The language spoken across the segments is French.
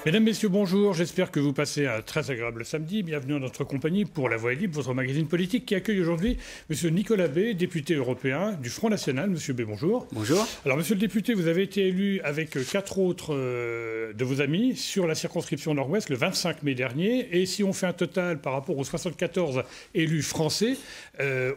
Mesdames, Messieurs, bonjour. J'espère que vous passez un très agréable samedi. Bienvenue à notre compagnie pour La Voix est libre, votre magazine politique qui accueille aujourd'hui Monsieur Nicolas Bay, député européen du Front National. Monsieur Bay, bonjour. Bonjour. Alors, Monsieur le député, vous avez été élu avec 4 autres de vos amis sur la circonscription Nord-Ouest le 25 mai dernier. Et si on fait un total par rapport aux 74 élus français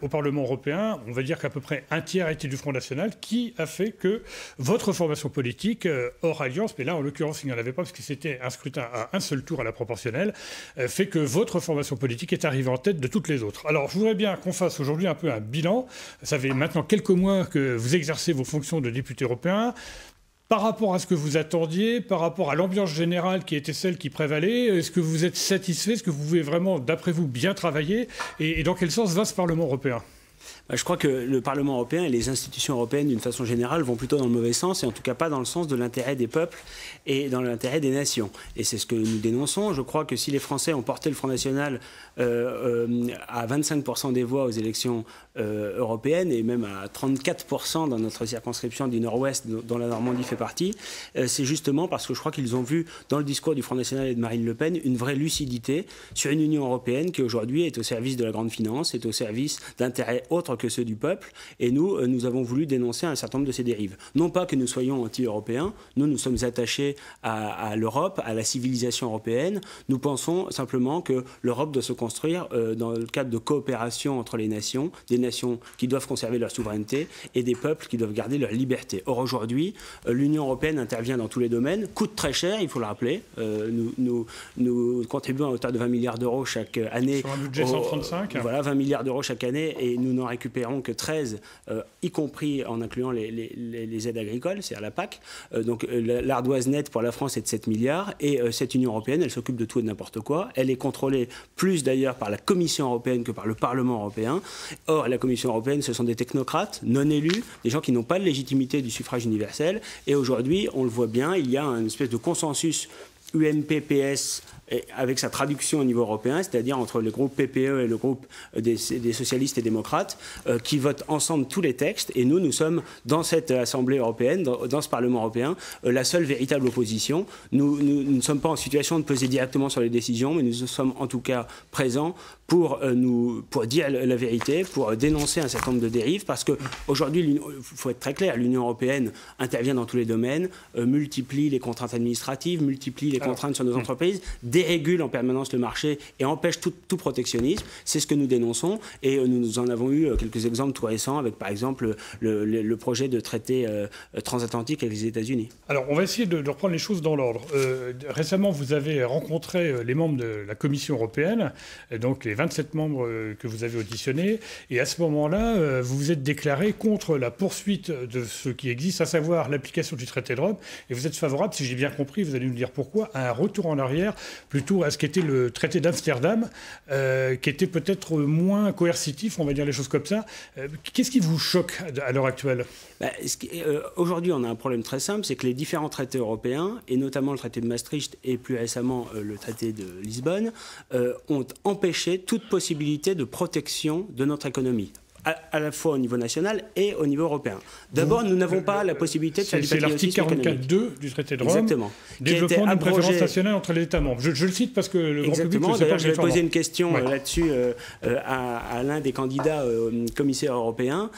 au Parlement européen, on va dire qu'à peu près un tiers était du Front National, qui a fait que votre formation politique, hors alliance, mais là, en l'occurrence, il n'y en avait pas parce que c'était un scrutin à un seul tour à la proportionnelle, fait que votre formation politique est arrivée en tête de toutes les autres. Alors, je voudrais bien qu'on fasse aujourd'hui un peu un bilan. Ça fait maintenant quelques mois que vous exercez vos fonctions de député européen. Par rapport à ce que vous attendiez, par rapport à l'ambiance générale qui était celle qui prévalait, est-ce que vous êtes satisfait? Est-ce que vous pouvez vraiment, d'après vous, bien travailler? Et dans quel sens va ce Parlement européen? Je crois que le Parlement européen et les institutions européennes, d'une façon générale, vont plutôt dans le mauvais sens, et en tout cas pas dans le sens de l'intérêt des peuples et dans l'intérêt des nations. Et c'est ce que nous dénonçons. Je crois que si les Français ont porté le Front National à 25% des voix aux élections européennes, et même à 34% dans notre circonscription du Nord-Ouest, dont la Normandie fait partie, c'est justement parce que je crois qu'ils ont vu dans le discours du Front National et de Marine Le Pen une vraie lucidité sur une Union européenne qui aujourd'hui est au service de la grande finance, est au service d'intérêts autres que ceux du peuple, et nous avons voulu dénoncer un certain nombre de ces dérives. Non pas que nous soyons anti-européens, nous sommes attachés à l'Europe, à la civilisation européenne. Nous pensons simplement que l'Europe doit se construire dans le cadre de coopération entre les nations, des nations qui doivent conserver leur souveraineté et des peuples qui doivent garder leur liberté. Or aujourd'hui, l'Union européenne intervient dans tous les domaines, coûte très cher, il faut le rappeler. Nous contribuons à hauteur de 20 milliards d'euros chaque année. Sur un budget 135. Voilà, 20 milliards d'euros chaque année, et nous n'en récupérons que 13, y compris en incluant les aides agricoles, c'est-à-dire la PAC. Donc l'ardoise nette pour la France est de 7 milliards, et cette Union européenne, elle s'occupe de tout et de n'importe quoi. Elle est contrôlée plus d'ailleurs par la Commission européenne que par le Parlement européen. Or, la Commission européenne, ce sont des technocrates non élus, des gens qui n'ont pas de légitimité du suffrage universel. Et aujourd'hui, on le voit bien, il y a une espèce de consensus UMP-PS avec sa traduction au niveau européen, c'est-à-dire entre le groupe PPE et le groupe des socialistes et démocrates, qui votent ensemble tous les textes. Et nous sommes dans cette Assemblée européenne, dans ce Parlement européen, la seule véritable opposition. Nous ne sommes pas en situation de peser directement sur les décisions, mais nous sommes en tout cas présents pour dire la vérité, pour dénoncer un certain nombre de dérives, parce qu'aujourd'hui, il faut être très clair, l'Union européenne intervient dans tous les domaines, multiplie les contraintes administratives, multiplie les contraintes sur nos entreprises, dérégule en permanence le marché et empêche tout protectionnisme. C'est ce que nous dénonçons, et nous en avons eu quelques exemples tout récents avec, par exemple, le projet de traité transatlantique avec les États-Unis. Alors, on va essayer de reprendre les choses dans l'ordre. Récemment, vous avez rencontré les membres de la Commission européenne, donc les 27 membres que vous avez auditionnés, et à ce moment-là, vous vous êtes déclaré contre la poursuite de ce qui existe, à savoir l'application du traité de Rome, et vous êtes favorable, si j'ai bien compris, vous allez nous dire pourquoi, à un retour en arrière, plutôt à ce qu'était le traité d'Amsterdam, qui était peut-être moins coercitif, on va dire les choses comme ça. Qu'est-ce qui vous choque à l'heure actuelle? Aujourd'hui, on a un problème très simple, c'est que les différents traités européens, et notamment le traité de Maastricht et plus récemment le traité de Lisbonne, ont empêché toute possibilité de protection de notre économie, à la fois au niveau national et au niveau européen. D'abord, nous n'avons pas la possibilité de faire du patriotisme économique. C'est l'article 44.2 du traité de Rome. Exactement. Développement d'une préférence nationale entre les États membres. Je le cite parce que le grand public ne sait pas. D'ailleurs, j'avais posé une question là-dessus à l'un des candidats commissaires européens,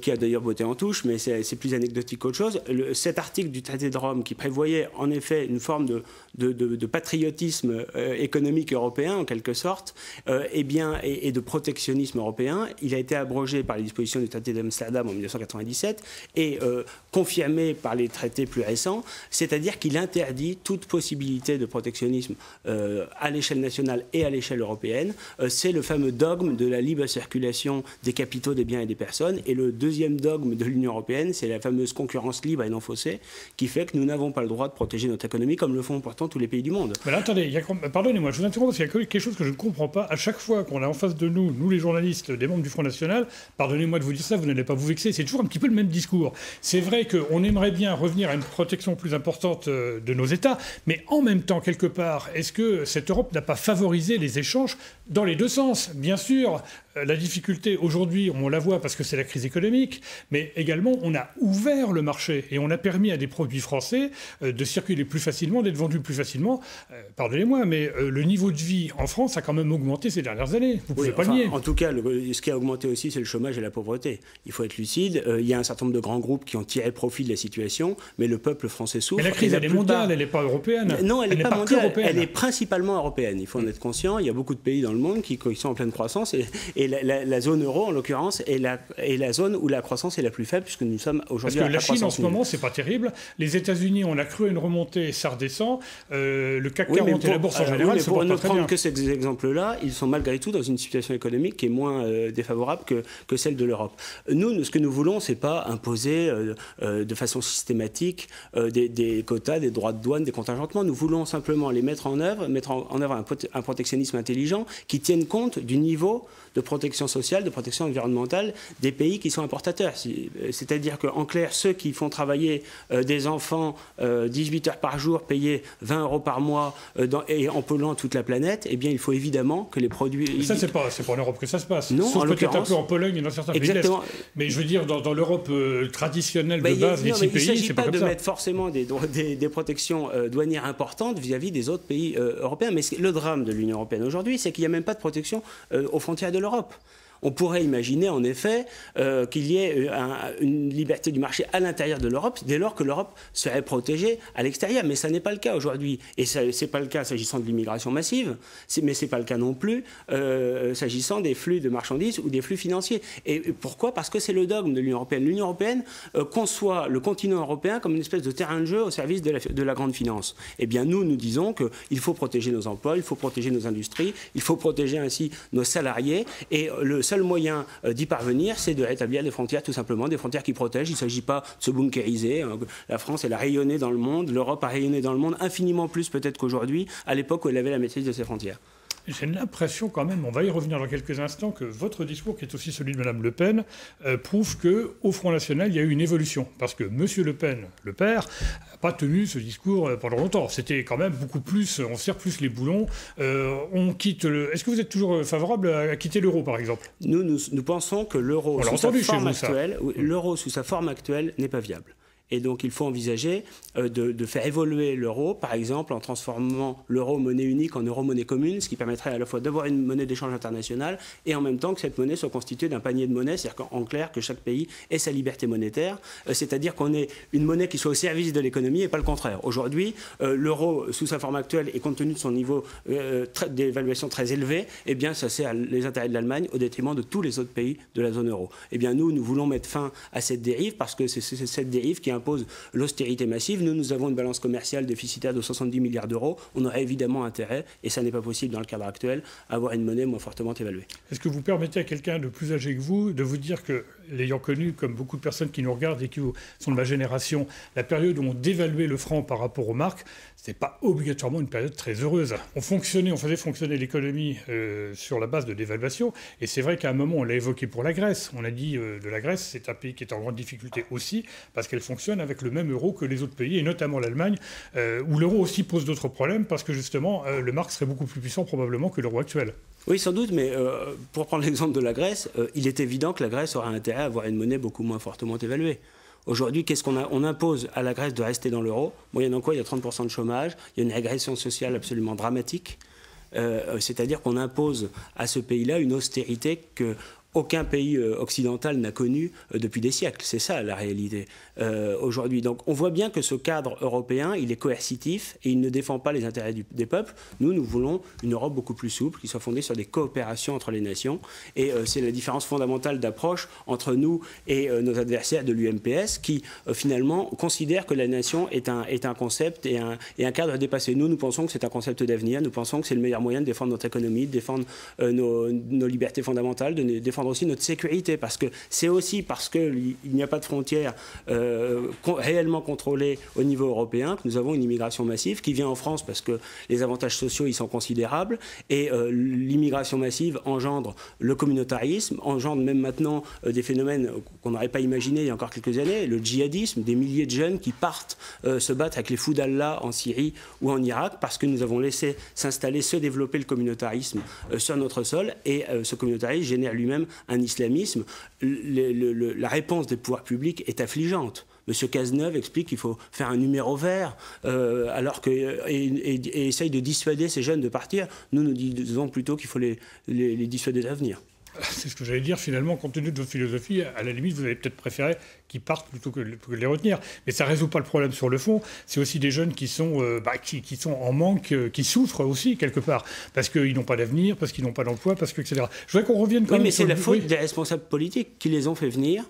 qui a d'ailleurs voté en touche, mais c'est plus anecdotique qu'autre chose. Cet article du traité de Rome, qui prévoyait en effet une forme de patriotisme économique européen, en quelque sorte, et de protectionnisme européen, il a été abrogé par les dispositions du traité d'Amsterdam en 1997 et confirmé par les traités plus récents, c'est-à-dire qu'il interdit toute possibilité de protectionnisme à l'échelle nationale et à l'échelle européenne. C'est le fameux dogme de la libre circulation des capitaux, des biens et des personnes. Et le deuxième dogme de l'Union européenne, c'est la fameuse concurrence libre et non faussée, qui fait que nous n'avons pas le droit de protéger notre économie comme le font pourtant tous les pays du monde. Mais là, attendez, pardonnez-moi, je vous interromps parce qu'il y a quelque chose que je ne comprends pas. À chaque fois qu'on a en face de nous, les journalistes, des membres du Front National, internationale. Pardonnez-moi de vous dire ça, vous n'allez pas vous vexer, c'est toujours un petit peu le même discours. C'est vrai qu'on aimerait bien revenir à une protection plus importante de nos États, mais en même temps, quelque part, est-ce que cette Europe n'a pas favorisé les échanges dans les deux sens? Bien sûr, la difficulté aujourd'hui, on la voit parce que c'est la crise économique, mais également on a ouvert le marché et on a permis à des produits français de circuler plus facilement, d'être vendus plus facilement. Pardonnez-moi, mais le niveau de vie en France a quand même augmenté ces dernières années. Vous ne pouvez pas le nier. En tout cas, ce qui a augmenté aussi, c'est le chômage et la pauvreté. Il faut être lucide. Il y a un certain nombre de grands groupes qui ont tiré profit de la situation, mais le peuple français souffre. Mais la crise, elle est mondiale, elle n'est pas européenne. Non, elle n'est pas mondiale, elle est principalement européenne. Il faut en être conscient. Il y a beaucoup de pays dans le monde qui sont en pleine croissance et la zone euro, en l'occurrence, est la zone où la croissance est la plus faible, puisque nous sommes aujourd'hui à la croissance. Parce que la Chine, en ce moment, c'est pas terrible. Les États-Unis, on a cru à une remontée, ça redescend. Le CAC 40 et la bourse en général, mais pour ne prendre que ces exemples-là, ils sont malgré tout dans une situation économique qui est moins défavorable que celle de l'Europe. Nous, ce que nous voulons, c'est pas imposer de façon systématique des quotas, des droits de douane, des contingentements. Nous voulons simplement les mettre en œuvre un protectionnisme intelligent qui tienne compte du niveau de protection sociale, de protection environnementale des pays qui sont importateurs. C'est-à-dire qu'en clair, ceux qui font travailler des enfants 18 heures par jour, payés 20 € par mois et en polluant toute la planète, eh bien, il faut évidemment que les produits... Ça, c'est pas en Europe que ça se passe. Non, sauf peut-être un peu en Pologne et dans certains pays de l'Est. Mais je veux dire, dans l'Europe traditionnelle de base, les 6 pays, c'est pas comme ça. Il ne s'agit pas de mettre forcément des protections douanières importantes vis-à-vis des autres pays européens. Mais le drame de l'Union européenne aujourd'hui, c'est qu'il n'y a même pas de protection aux frontières de l'Europe. On pourrait imaginer en effet qu'il y ait une liberté du marché à l'intérieur de l'Europe dès lors que l'Europe serait protégée à l'extérieur. Mais ça n'est pas le cas aujourd'hui. Et ce n'est pas le cas s'agissant de l'immigration massive, mais ce n'est pas le cas non plus s'agissant des flux de marchandises ou des flux financiers. Et pourquoi? Parce que c'est le dogme de l'Union européenne. L'Union européenne conçoit le continent européen comme une espèce de terrain de jeu au service de la grande finance. Eh bien nous disons qu'il faut protéger nos emplois, il faut protéger nos industries, il faut protéger ainsi nos salariés. Et le seul moyen d'y parvenir, c'est de rétablir des frontières, tout simplement, des frontières qui protègent. Il ne s'agit pas de se bunkériser. La France, elle a rayonné dans le monde, l'Europe a rayonné dans le monde, infiniment plus peut-être qu'aujourd'hui, à l'époque où elle avait la maîtrise de ses frontières. J'ai l'impression quand même, on va y revenir dans quelques instants, que votre discours, qui est aussi celui de Mme Le Pen, prouve qu'au Front National, il y a eu une évolution. Parce que M. Le Pen, le père, n'a pas tenu ce discours pendant longtemps. C'était quand même beaucoup plus, on serre plus les boulons. On quitte le... Est-ce que vous êtes toujours favorable à quitter l'euro, par exemple? Nous pensons que l'euro sous sa forme actuelle n'est pas viable. Et donc, il faut envisager de faire évoluer l'euro, par exemple, en transformant l'euro monnaie unique en euro-monnaie commune, ce qui permettrait à la fois d'avoir une monnaie d'échange internationale et en même temps que cette monnaie soit constituée d'un panier de monnaies, c'est-à-dire qu'en clair, que chaque pays ait sa liberté monétaire, c'est-à-dire qu'on ait une monnaie qui soit au service de l'économie et pas le contraire. Aujourd'hui, l'euro, sous sa forme actuelle, et compte tenu de son niveau d'évaluation très élevé, eh bien, ça sert les intérêts de l'Allemagne au détriment de tous les autres pays de la zone euro. Eh bien, nous voulons mettre fin à cette dérive parce que c'est cette dérive qui impose l'austérité massive. Nous avons une balance commerciale déficitaire de 70 milliards d'euros. On aurait évidemment intérêt, et ça n'est pas possible dans le cadre actuel, à avoir une monnaie moins fortement évaluée. Est-ce que vous permettez à quelqu'un de plus âgé que vous de vous dire que, l'ayant connu, comme beaucoup de personnes qui nous regardent et qui sont de ma génération, la période où on dévaluait le franc par rapport aux marques, ce n'est pas obligatoirement une période très heureuse. On faisait fonctionner l'économie sur la base de dévaluation, et c'est vrai qu'à un moment, on l'a évoqué pour la Grèce. On a dit de la Grèce, c'est un pays qui est en grande difficulté aussi, parce qu'elle fonctionne avec le même euro que les autres pays, et notamment l'Allemagne, où l'euro aussi pose d'autres problèmes, parce que justement, le mark serait beaucoup plus puissant probablement que l'euro actuel. Oui, sans doute, mais pour prendre l'exemple de la Grèce, il est évident que la Grèce aura intérêt à avoir une monnaie beaucoup moins fortement évaluée. Aujourd'hui, qu'est-ce qu'on a? On impose à la Grèce de rester dans l'euro. Moyennant quoi, il y a 30% de chômage, il y a une régression sociale absolument dramatique. C'est-à-dire qu'on impose à ce pays-là une austérité que aucun pays occidental n'a connu depuis des siècles. C'est ça la réalité aujourd'hui. Donc on voit bien que ce cadre européen, il est coercitif et il ne défend pas les intérêts des peuples. Nous voulons une Europe beaucoup plus souple, qui soit fondée sur des coopérations entre les nations. Et c'est la différence fondamentale d'approche entre nous et nos adversaires de l'UMPS qui finalement considèrent que la nation est un concept et un cadre dépassé. Nous pensons que c'est un concept d'avenir. Nous pensons que c'est le meilleur moyen de défendre notre économie, de défendre nos libertés fondamentales, de défendre défendre aussi notre sécurité, parce que c'est aussi parce qu'il n'y a pas de frontières réellement contrôlées au niveau européen que nous avons une immigration massive qui vient en France parce que les avantages sociaux y sont considérables, et l'immigration massive engendre le communautarisme, engendre même maintenant des phénomènes qu'on n'aurait pas imaginés il y a encore quelques années, le djihadisme, des milliers de jeunes qui partent se battre avec les fous d'Allah en Syrie ou en Irak parce que nous avons laissé s'installer, se développer le communautarisme sur notre sol, et ce communautarisme génère lui-même un islamisme. La réponse des pouvoirs publics est affligeante. M. Cazeneuve explique qu'il faut faire un numéro vert et essaye de dissuader ces jeunes de partir. Nous disons plutôt qu'il faut les dissuader d'avenir. C'est ce que j'allais dire, finalement, compte tenu de votre philosophie, à la limite, vous allez peut-être préférer qu'ils partent plutôt que de les retenir. Mais ça ne résout pas le problème sur le fond. C'est aussi des jeunes qui sont en manque, qui souffrent aussi, quelque part, parce qu'ils n'ont pas d'avenir, parce qu'ils n'ont pas d'emploi, etc. Je voudrais qu'on revienne quand même... Oui, mais c'est la faute des responsables politiques qui les ont fait venir.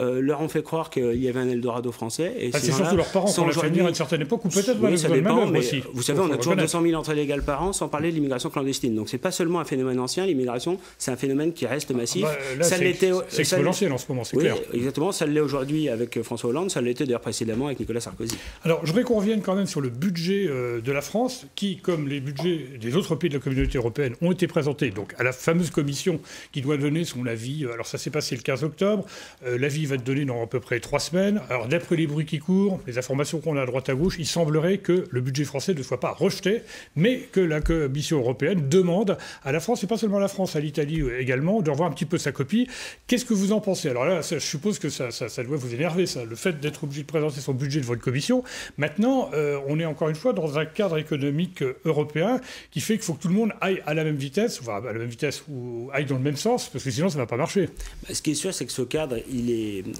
Leur ont fait croire qu'il y avait un Eldorado français. Et c'est surtout leurs parents qui ont fait venir à une certaine époque, ou peut-être oui, ça dépend, mais aussi. Vous savez, on a toujours 200 000 entrées légales par an, sans parler de l'immigration clandestine. Donc c'est pas seulement un phénomène ancien, l'immigration, c'est un phénomène qui reste massif. C'est exponentiel en ce moment, c'est clair. Exactement, ça l'est aujourd'hui avec François Hollande, ça l'était d'ailleurs précédemment avec Nicolas Sarkozy. Alors je voudrais qu'on revienne quand même sur le budget de la France, qui, comme les budgets des autres pays de la communauté européenne, ont été présentés donc à la fameuse commission qui doit donner son avis. Alors ça s'est passé le 15 octobre, l'avis va être donné dans à peu près 3 semaines. Alors, d'après les bruits qui courent, les informations qu'on a à droite à gauche, il semblerait que le budget français ne soit pas rejeté, mais que la Commission européenne demande à la France, et pas seulement à la France, à l'Italie également, de revoir un petit peu sa copie. Qu'est-ce que vous en pensez? Alors là, je suppose que ça doit vous énerver, ça, le fait d'être obligé de présenter son budget devant une commission. Maintenant, on est encore une fois dans un cadre économique européen qui fait qu'il faut que tout le monde aille à la même vitesse, enfin à la même vitesse ou aille dans le même sens, parce que sinon ça ne va pas marcher. Ce qui est sûr, c'est que ce cadre,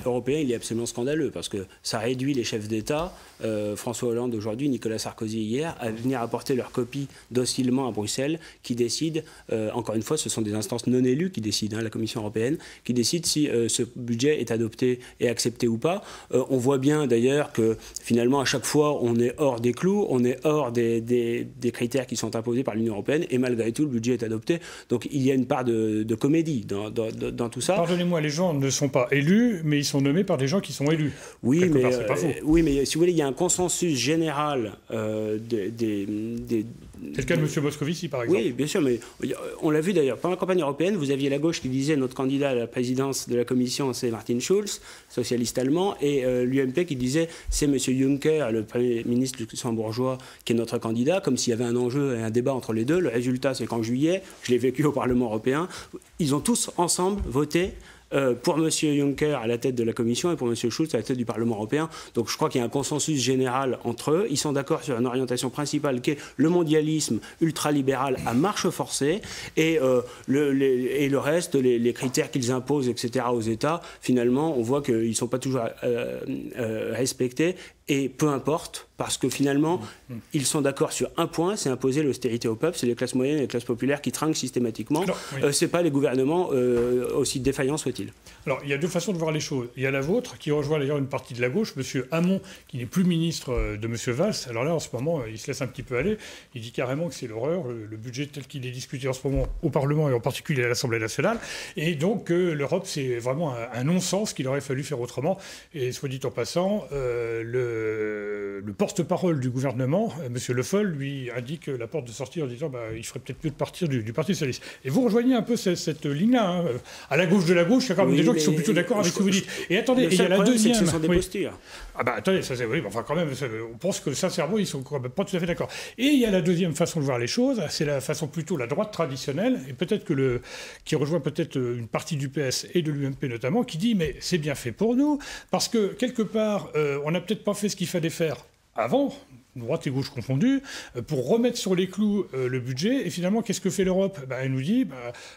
européen, il est absolument scandaleux parce que ça réduit les chefs d'État, François Hollande aujourd'hui, Nicolas Sarkozy hier, à venir apporter leur copie docilement à Bruxelles, qui décide, encore une fois, ce sont des instances non élues qui décident, la Commission européenne, qui décide si ce budget est adopté et accepté ou pas. On voit bien d'ailleurs que finalement, à chaque fois, on est hors des clous, on est hors des critères qui sont imposés par l'Union européenne, et malgré tout, le budget est adopté. Donc il y a une part de comédie dans tout ça. Pardonnez-moi, les gens ne sont pas élus, mais ils sont nommés par des gens qui sont élus. Oui, mais si vous voulez, il y a un consensus général c'est le cas de M. Moscovici, par exemple. Oui, bien sûr, mais on l'a vu d'ailleurs. Pendant la campagne européenne, vous aviez la gauche qui disait notre candidat à la présidence de la Commission, c'est Martin Schulz, socialiste allemand, et l'UMP qui disait c'est M. Juncker, le Premier ministre luxembourgeois, qui est notre candidat, comme s'il y avait un enjeu et un débat entre les deux. Le résultat, c'est qu'en juillet, je l'ai vécu au Parlement européen, ils ont tous ensemble voté pour M. Juncker à la tête de la Commission et pour M. Schulz à la tête du Parlement européen. Donc je crois qu'il y a un consensus général entre eux. Ils sont d'accord sur une orientation principale qui est le mondialisme ultralibéral à marche forcée, et le reste, les critères qu'ils imposent, etc., aux États, finalement, on voit qu'ils ne sont pas toujours respectés. Et peu importe, parce que finalement, ils sont d'accord sur un point, c'est imposer l'austérité au peuple, c'est les classes moyennes et les classes populaires qui trinquent systématiquement. Ce n'est pas les gouvernements, aussi défaillants soient-ils. Alors, il y a deux façons de voir les choses. Il y a la vôtre, qui rejoint d'ailleurs une partie de la gauche, M. Hamon, qui n'est plus ministre de M. Valls. Alors là, en ce moment, il se laisse un petit peu aller. Il dit carrément que c'est l'horreur, le budget tel qu'il est discuté en ce moment au Parlement et en particulier à l'Assemblée nationale. Et donc, l'Europe, c'est vraiment un non-sens qu'il aurait fallu faire autrement. Et soit dit en passant, le porte-parole du gouvernement, M. Le Foll, lui indique la porte de sortie en disant il ferait peut-être mieux de partir du Parti socialiste. Et vous rejoignez un peu cette ligne-là. Hein. À la gauche de la gauche, il y a quand même des gens qui sont plutôt d'accord avec ce que vous dites. Et attendez, il y a la deuxième. Ce sont des postures. Ah bah attendez, ça c'est oui, enfin quand même, on pense que sincèrement ils sont quand même pas tout à fait d'accord. Et il y a la deuxième façon de voir les choses, c'est la façon plutôt la droite traditionnelle, et peut-être que qui rejoint peut-être une partie du PS et de l'UMP notamment, qui dit mais c'est bien fait pour nous parce que quelque part on n'a peut-être pas fait ce qu'il fallait faire avant, droite et gauche confondues, pour remettre sur les clous le budget. Et finalement, qu'est-ce que fait l'Europe? Elle nous dit,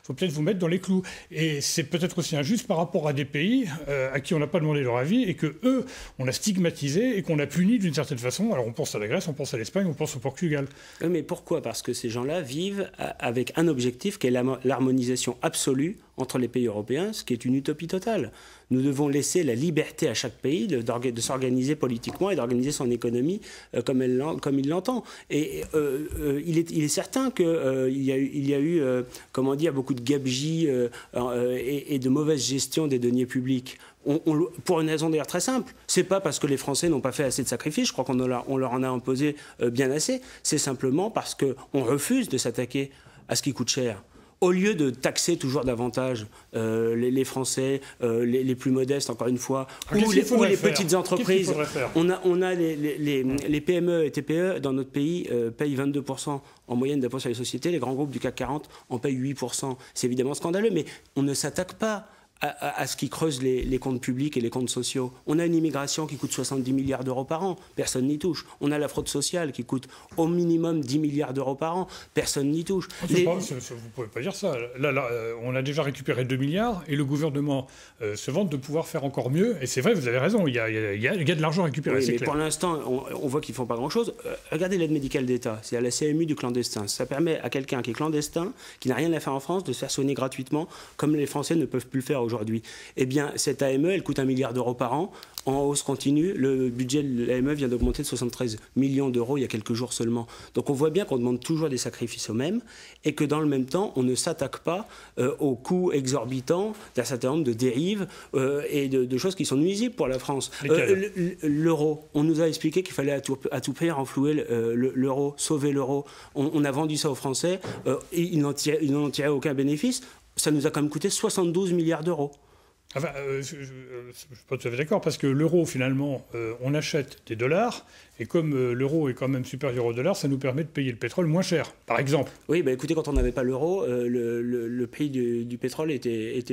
faut peut-être vous mettre dans les clous. Et c'est peut-être aussi injuste par rapport à des pays à qui on n'a pas demandé leur avis et que eux, on a stigmatisé et qu'on a puni d'une certaine façon. Alors on pense à la Grèce, on pense à l'Espagne, on pense au Portugal. Mais pourquoi? Parce que ces gens-là vivent avec un objectif qui est l'harmonisation absolue entre les pays européens, ce qui est une utopie totale. Nous devons laisser la liberté à chaque pays de s'organiser politiquement et d'organiser son économie comme il l'entend. Et il est certain qu'il y a eu comment dire, beaucoup de gabegie et de mauvaise gestion des deniers publics. Pour une raison d'ailleurs très simple, c'est pas parce que les Français n'ont pas fait assez de sacrifices, je crois qu'on leur en a imposé bien assez, c'est simplement parce qu'on refuse de s'attaquer à ce qui coûte cher. Au lieu de taxer toujours davantage les Français, les plus modestes, encore une fois, ou les petites entreprises, on a les PME et TPE dans notre pays payent 22% en moyenne d'impôt sur les sociétés, les grands groupes du CAC 40 en payent 8%. C'est évidemment scandaleux, mais on ne s'attaque pas à ce qui creuse les comptes publics et les comptes sociaux. On a une immigration qui coûte 70 milliards d'euros par an, personne n'y touche. On a la fraude sociale qui coûte au minimum 10 milliards d'euros par an, personne n'y touche. Vous ne pouvez pas dire ça. Là, on a déjà récupéré 2 milliards et le gouvernement se vante de pouvoir faire encore mieux. Et c'est vrai, vous avez raison, il y a de l'argent récupéré, oui, c'est mais clair. Pour l'instant, on voit qu'ils ne font pas grand-chose. Regardez l'aide médicale d'État, c'est à la CMU du clandestin. Ça permet à quelqu'un qui est clandestin, qui n'a rien à faire en France, de se faire soigner gratuitement, comme les Français ne peuvent plus le faire aujourd'hui. Eh bien, cette AME, elle coûte 1 milliard d'euros par an, en hausse continue. Le budget de l'AME vient d'augmenter de 73 millions d'euros il y a quelques jours seulement. Donc on voit bien qu'on demande toujours des sacrifices aux mêmes et que dans le même temps, on ne s'attaque pas aux coûts exorbitants d'un certain nombre de dérives et de choses qui sont nuisibles pour la France. L'euro, on nous a expliqué qu'il fallait à tout prix renflouer l'euro, sauver l'euro. On a vendu ça aux Français, ils n'en tiraient aucun bénéfice. Ça nous a quand même coûté 72 milliards d'euros. Enfin, je ne suis pas tout à fait d'accord, parce que l'euro, finalement, on achète des dollars, et comme l'euro est quand même supérieur au dollar, ça nous permet de payer le pétrole moins cher, par exemple. Oui, écoutez, quand on n'avait pas l'euro, le prix du pétrole était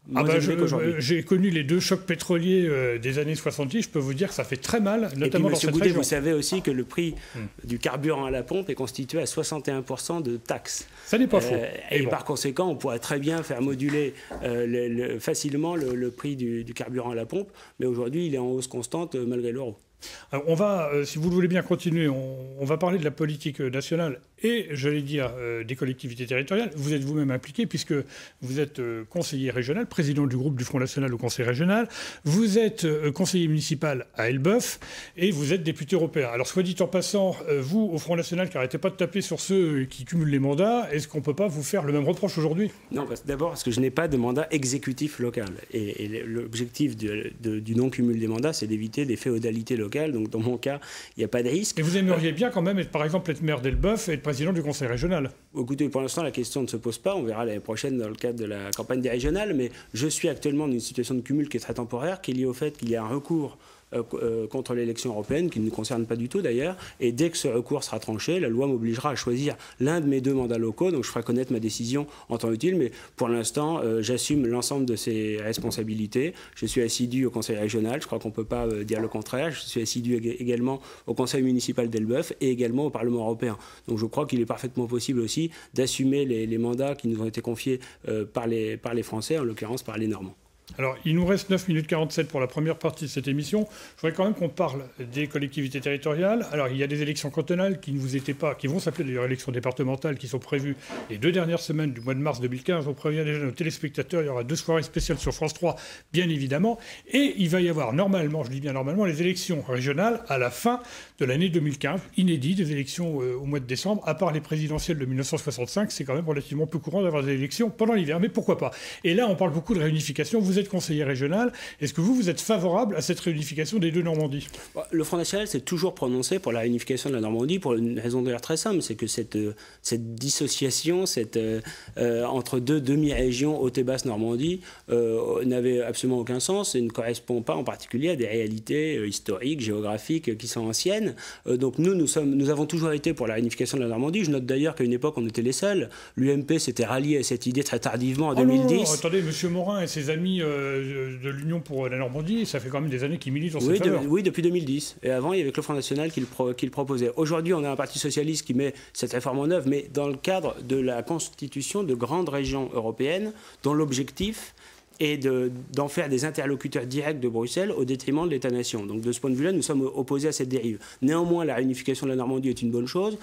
moins élevé qu'aujourd'hui. J'ai connu les 2 chocs pétroliers des années 70, je peux vous dire que ça fait très mal, notamment dans cette Goudet, région. Vous savez aussi que le prix du carburant à la pompe est constitué à 61% de taxes. Ça n'est pas faux. Et par conséquent, on pourrait très bien faire moduler facilement le prix du carburant à la pompe, mais aujourd'hui, il est en hausse constante malgré l'euro. Alors on va, si vous le voulez bien continuer, on va parler de la politique nationale et, j'allais dire, des collectivités territoriales. Vous êtes vous-même impliqué puisque vous êtes conseiller régional, président du groupe du Front National au Conseil régional. Vous êtes conseiller municipal à Elbeuf et vous êtes député européen. Alors, soit dit en passant, vous, au Front National, qui n'arrêtez pas de taper sur ceux qui cumulent les mandats, est-ce qu'on ne peut pas vous faire le même reproche aujourd'hui? Non, d'abord parce que je n'ai pas de mandat exécutif local. Et l'objectif du non-cumul des mandats, c'est d'éviter des féodalités locales. Donc, dans mon cas, il n'y a pas de risque. Et vous aimeriez bien quand même, par exemple, être maire d'Elbeuf et être président du conseil régional? Écoutez, pour l'instant, la question ne se pose pas. On verra l'année prochaine dans le cadre de la campagne des régionales. Mais je suis actuellement dans une situation de cumul qui est très temporaire, qui est liée au fait qu'il y a un recours contre l'élection européenne, qui ne nous concerne pas du tout d'ailleurs. Et dès que ce recours sera tranché, la loi m'obligera à choisir l'un de mes 2 mandats locaux. Donc je ferai connaître ma décision en temps utile. Mais pour l'instant, j'assume l'ensemble de ces responsabilités. Je suis assidu au conseil régional. Je crois qu'on ne peut pas dire le contraire. Je suis assidu également au conseil municipal d'Elbeuf et également au Parlement européen. Donc je crois qu'il est parfaitement possible aussi d'assumer les mandats qui nous ont été confiés par les Français, en l'occurrence par les Normands. Alors, il nous reste 9 minutes 47 pour la première partie de cette émission. Je voudrais quand même qu'on parle des collectivités territoriales. Alors, il y a des élections cantonales qui ne vous étaient pas, qui vont s'appeler d'ailleurs élections départementales, qui sont prévues les 2 dernières semaines du mois de mars 2015. On prévient déjà nos téléspectateurs, il y aura 2 soirées spéciales sur France 3, bien évidemment. Et il va y avoir normalement, je dis bien normalement, les élections régionales à la fin de l'année 2015. Inédit, des élections au mois de décembre. À part les présidentielles de 1965, c'est quand même relativement peu courant d'avoir des élections pendant l'hiver. Mais pourquoi pas? Et là, on parle beaucoup de réunification. Vous êtes conseiller régional. Est-ce que vous êtes favorable à cette réunification des 2 Normandies? Le Front National s'est toujours prononcé pour la réunification de la Normandie pour une raison d'ailleurs très simple, c'est que cette dissociation entre 2 demi-régions Haute et Basse Normandie n'avait absolument aucun sens et ne correspond pas en particulier à des réalités historiques, géographiques qui sont anciennes. Donc nous avons toujours été pour la réunification de la Normandie. Je note d'ailleurs qu'à une époque, on était les seuls. L'UMP s'était rallié à cette idée très tardivement en 2010. Non, attendez, M. Morin et ses amis de l'Union pour la Normandie, ça fait quand même des années qu'ils militent en cette faveur. Oui, depuis 2010. Et avant, il y avait que le Front National qui le proposait. Aujourd'hui, on a un parti socialiste qui met cette réforme en œuvre, mais dans le cadre de la constitution de grandes régions européennes, dont l'objectif est d'en faire des interlocuteurs directs de Bruxelles au détriment de l'État-nation. Donc de ce point de vue-là, nous sommes opposés à cette dérive. Néanmoins, la réunification de la Normandie est une bonne chose,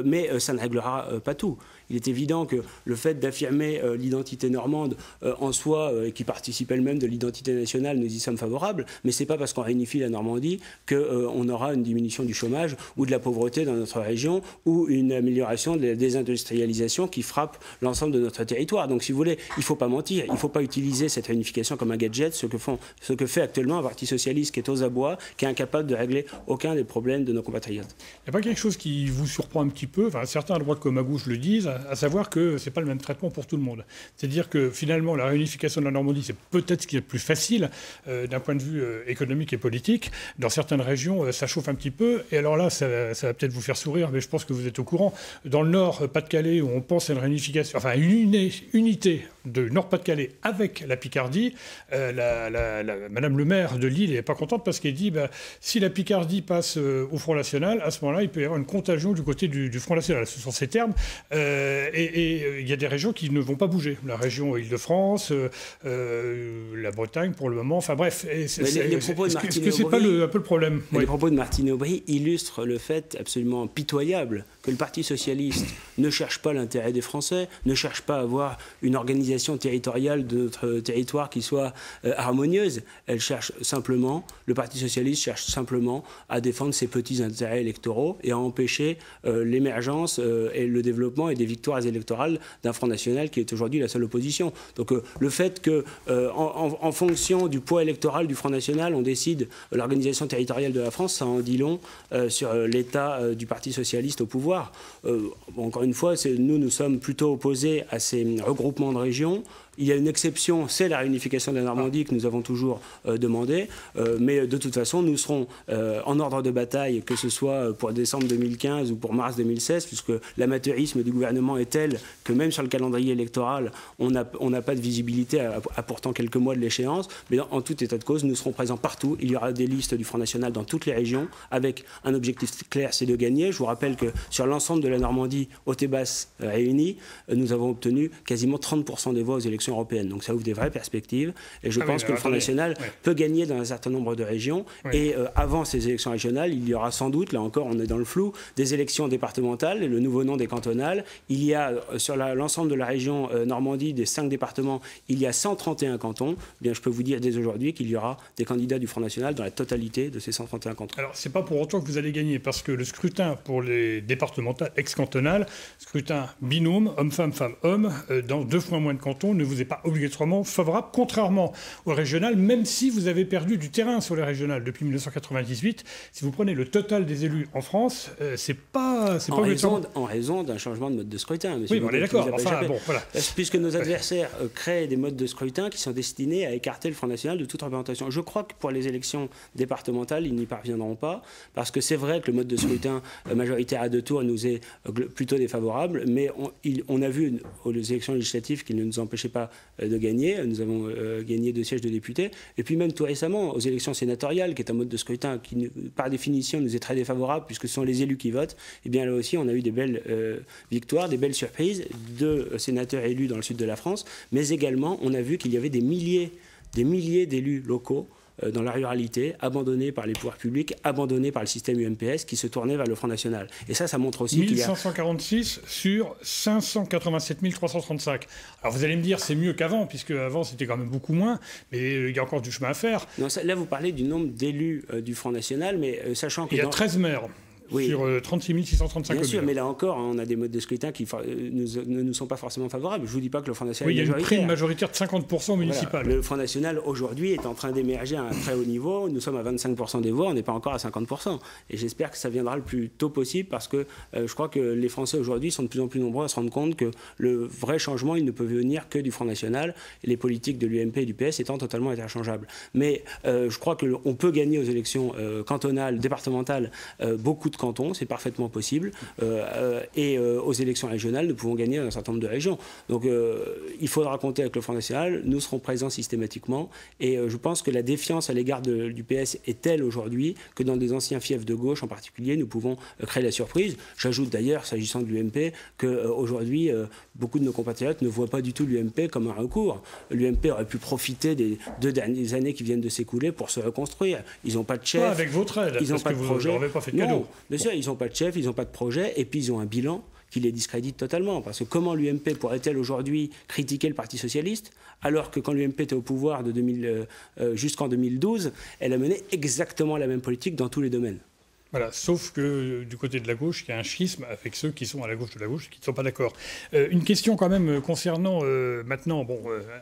mais ça ne réglera pas tout. Il est évident que le fait d'affirmer l'identité normande en soi, qui participe elle-même de l'identité nationale, nous y sommes favorables, mais ce n'est pas parce qu'on réunifie la Normandie qu'on aura une diminution du chômage ou de la pauvreté dans notre région ou une amélioration de la désindustrialisation qui frappe l'ensemble de notre territoire. Donc si vous voulez, il ne faut pas mentir, il ne faut pas utiliser cette réunification comme un gadget, ce que fait actuellement un parti socialiste qui est aux abois, qui est incapable de régler aucun des problèmes de nos compatriotes. Il n'y a pas quelque chose qui vous surprend un petit peu, enfin, certains à droite comme à gauche le disent, à savoir que ce n'est pas le même traitement pour tout le monde. C'est-à-dire que finalement la réunification de la Normandie, c'est peut-être ce qui est le plus facile d'un point de vue économique et politique. Dans certaines régions, ça chauffe un petit peu. Et alors là, ça va peut-être vous faire sourire, mais je pense que vous êtes au courant. Dans le Nord, Pas-de-Calais, où on pense à une réunification, enfin une unité de Nord-Pas-de-Calais avec la Picardie, Madame le maire de Lille n'est pas contente parce qu'elle dit si la Picardie passe au Front National, à ce moment-là, il peut y avoir une contagion du côté du Front National. Ce sont ces termes. Et il y a des régions qui ne vont pas bouger. La région Île-de-France, la Bretagne pour le moment. Enfin bref. Est-ce que c'est pas un peu le problème? Les propos de Martine Aubry illustrent le fait absolument pitoyable que le Parti socialiste ne cherche pas l'intérêt des Français, ne cherche pas à avoir une organisation territoriale de notre territoire qui soit harmonieuse. Le Parti socialiste cherche simplement à défendre ses petits intérêts électoraux et à empêcher l'émergence et le développement et des victoires électorales d'un Front National qui est aujourd'hui la seule opposition. Donc le fait que, en fonction du poids électoral du Front National, on décide l'organisation territoriale de la France, ça en dit long sur l'état du Parti socialiste au pouvoir. Encore une fois, nous sommes plutôt opposés à ces regroupements de régions. Il y a une exception, c'est la réunification de la Normandie que nous avons toujours demandé. Mais de toute façon, nous serons en ordre de bataille, que ce soit pour décembre 2015 ou pour mars 2016, puisque l'amateurisme du gouvernement est tel que même sur le calendrier électoral, on n'a pas de visibilité à pourtant quelques mois de l'échéance. Mais en tout état de cause, nous serons présents partout. Il y aura des listes du Front National dans toutes les régions, avec un objectif clair, c'est de gagner. Je vous rappelle que sur l'ensemble de la Normandie, haute et basse réunies, nous avons obtenu quasiment 30% des voix aux élections européennes. Donc ça ouvre des vraies perspectives. Et je pense que le Front National peut gagner dans un certain nombre de régions. Et avant ces élections régionales, il y aura sans doute, là encore on est dans le flou, des élections départementales, et le nouveau nom des cantonales. Il y a sur l'ensemble de la région Normandie, des 5 départements, il y a 131 cantons. Eh bien, je peux vous dire dès aujourd'hui qu'il y aura des candidats du Front National dans la totalité de ces 131 cantons. Alors, c'est pas pour autant que vous allez gagner, parce que le scrutin pour les départementales ex-cantonales, scrutin binôme, homme-femme, femme-homme, dans 2 fois moins de cantons, ne vous est pas obligatoirement favorable, contrairement aux régionales, même si vous avez perdu du terrain sur les régionales depuis 1998. Si vous prenez le total des élus en France, c'est pas en raison d'un changement de mode de scrutin. Oui, on est d'accord. Enfin, bon, voilà. Puisque nos adversaires créent des modes de scrutin qui sont destinés à écarter le Front National de toute représentation. Je crois que pour les élections départementales, ils n'y parviendront pas, parce que c'est vrai que le mode de scrutin majoritaire à 2 tours nous est plutôt défavorable, mais on a vu aux élections législatives qu'il ne nous empêchait pas de gagner. Nous avons gagné 2 sièges de députés. Et puis même tout récemment, aux élections sénatoriales, qui est un mode de scrutin qui, par définition, nous est très défavorable, puisque ce sont les élus qui votent, et bien là aussi, on a eu des belles victoires, des belles surprises de sénateurs élus dans le sud de la France, mais également, on a vu qu'il y avait des milliers d'élus locaux dans la ruralité, abandonnés par les pouvoirs publics, abandonnés par le système UMPS, qui se tournaient vers le Front National. Et ça montre aussi qu'il y a... 1546 sur 587 335. Alors vous allez me dire, c'est mieux qu'avant, puisque avant c'était quand même beaucoup moins, mais il y a encore du chemin à faire. Non, là, vous parlez du nombre d'élus du Front National, mais sachant que... Il y a 13 maires. Oui. Sur 36 635 communes. Bien sûr, mais là encore, on a des modes de scrutin qui ne nous sont pas forcément favorables. Je ne vous dis pas que le Front National est majoritaire. Oui, il y a une prime majoritaire de 50% municipal. Voilà. Le Front National, aujourd'hui, est en train d'émerger à un très haut niveau. Nous sommes à 25% des voix, on n'est pas encore à 50%. Et j'espère que ça viendra le plus tôt possible, parce que je crois que les Français, aujourd'hui, sont de plus en plus nombreux à se rendre compte que le vrai changement, il ne peut venir que du Front National, et les politiques de l'UMP et du PS étant totalement interchangeables. Mais je crois qu'on peut gagner aux élections cantonales, départementales, beaucoup de cantons, c'est parfaitement possible, et aux élections régionales, nous pouvons gagner dans un certain nombre de régions. Donc il faudra compter avec le Front National, nous serons présents systématiquement, et je pense que la défiance à l'égard du PS est telle aujourd'hui que dans des anciens fiefs de gauche en particulier, nous pouvons créer la surprise. J'ajoute d'ailleurs, s'agissant de l'UMP, qu'aujourd'hui, beaucoup de nos compatriotes ne voient pas du tout l'UMP comme un recours. L'UMP aurait pu profiter des 2 dernières années qui viennent de s'écouler pour se reconstruire. Ils n'ont pas de chef. Pas avec votre aide, ils n'ont pas de projet. Vous n'avez pas fait de cadeau. Non, bien sûr, ils n'ont pas de chef, ils n'ont pas de projet, et puis ils ont un bilan qui les discrédite totalement. Parce que comment l'UMP pourrait-elle aujourd'hui critiquer le Parti socialiste, alors que quand l'UMP était au pouvoir jusqu'en 2012, elle a mené exactement la même politique dans tous les domaines. Voilà, sauf que du côté de la gauche, il y a un schisme avec ceux qui sont à la gauche de la gauche et qui ne sont pas d'accord. Une question quand même concernant maintenant,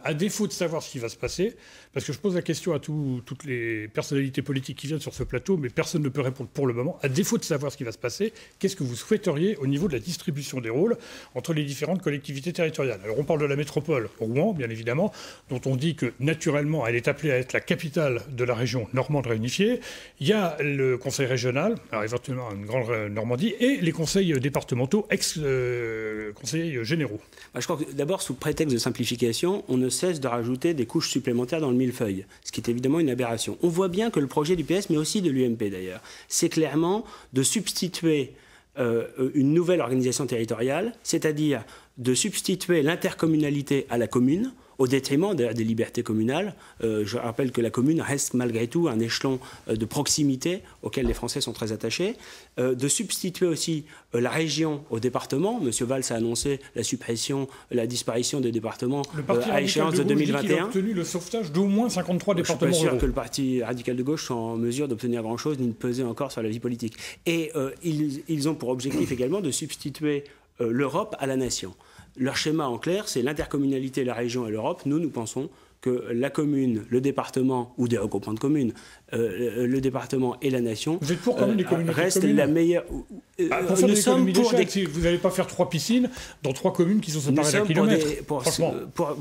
à défaut de savoir ce qui va se passer, parce que je pose la question à toutes les personnalités politiques qui viennent sur ce plateau, mais personne ne peut répondre pour le moment. À défaut de savoir ce qui va se passer, qu'est-ce que vous souhaiteriez au niveau de la distribution des rôles entre les différentes collectivités territoriales? Alors on parle de la métropole, Rouen, bien évidemment, dont on dit que naturellement elle est appelée à être la capitale de la région normande réunifiée. Il y a le conseil régional, alors éventuellement une grande Normandie, et les conseils départementaux, ex-conseils généraux. Je crois que d'abord, sous prétexte de simplification, on ne cesse de rajouter des couches supplémentaires dans le millefeuille, ce qui est évidemment une aberration. On voit bien que le projet du PS, mais aussi de l'UMP d'ailleurs, c'est clairement de substituer une nouvelle organisation territoriale, c'est-à-dire de substituer l'intercommunalité à la commune, au détriment des libertés communales. Je rappelle que la commune reste malgré tout un échelon de proximité auquel les Français sont très attachés. De substituer aussi la région au département. M. Valls a annoncé la disparition des départements à échéance de 2021. Il a obtenu le sauvetage d'au moins 53 départements. Je ne suis pas sûr que le Parti radical de gauche soit en mesure d'obtenir grand-chose ni de peser encore sur la vie politique. Et ils ont pour objectif également de substituer l'Europe à la nation. Leur schéma en clair, c'est l'intercommunalité, la région et l'Europe. Nous pensons que la commune, le département, ou des regroupements de communes, le département et la nation vous êtes pour les communautés restent de communes la meilleure... pour faire des économies d'échelle, si vous n'allez pas faire 3 piscines dans 3 communes qui sont séparées d'un kilomètre.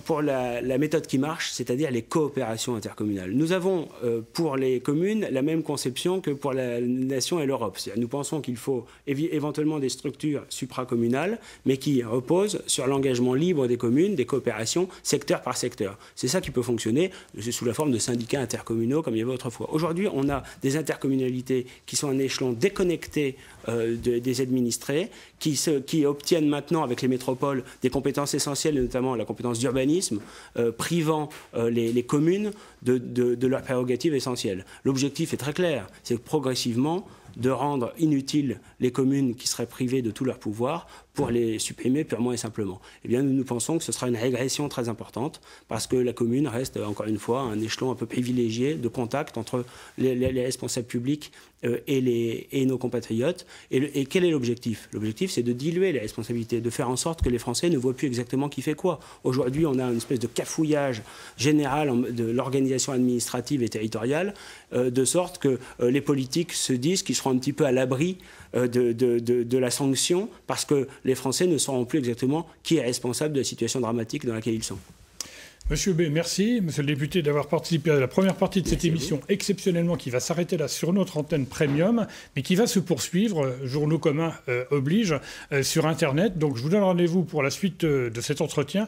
Pour la méthode qui marche, c'est-à-dire les coopérations intercommunales. Nous avons pour les communes la même conception que pour la nation et l'Europe. Nous pensons qu'il faut éventuellement des structures supracommunales, mais qui reposent sur l'engagement libre des communes, des coopérations, secteur par secteur. C'est ça qui peut fonctionner sous la forme de syndicats intercommunaux comme il y avait autrefois. Aujourd'hui, on a des intercommunalités qui sont un échelon déconnecté des administrés, qui obtiennent maintenant avec les métropoles des compétences essentielles, et notamment la compétence d'urbanisme, privant les communes de leurs prérogatives essentielles. L'objectif est très clair, c'est progressivement de rendre inutiles les communes qui seraient privées de tout leur pouvoir pour les supprimer purement et simplement. Eh bien, nous pensons que ce sera une régression très importante parce que la commune reste, encore une fois, un échelon un peu privilégié de contact entre les responsables publics et nos compatriotes. Et quel est l'objectif? L'objectif, c'est de diluer les responsabilités, de faire en sorte que les Français ne voient plus exactement qui fait quoi. Aujourd'hui, on a une espèce de cafouillage général de l'organisation administrative et territoriale, de sorte que les politiques se disent qu'ils seront un petit peu à l'abri de la sanction parce que les Français ne sauront plus exactement qui est responsable de la situation dramatique dans laquelle ils sont. Monsieur B, merci. Monsieur le député, d'avoir participé à la première partie de cette émission exceptionnellement qui va s'arrêter là sur notre antenne premium, mais qui va se poursuivre, journaux communs oblige, sur Internet. Donc je vous donne rendez-vous pour la suite de cet entretien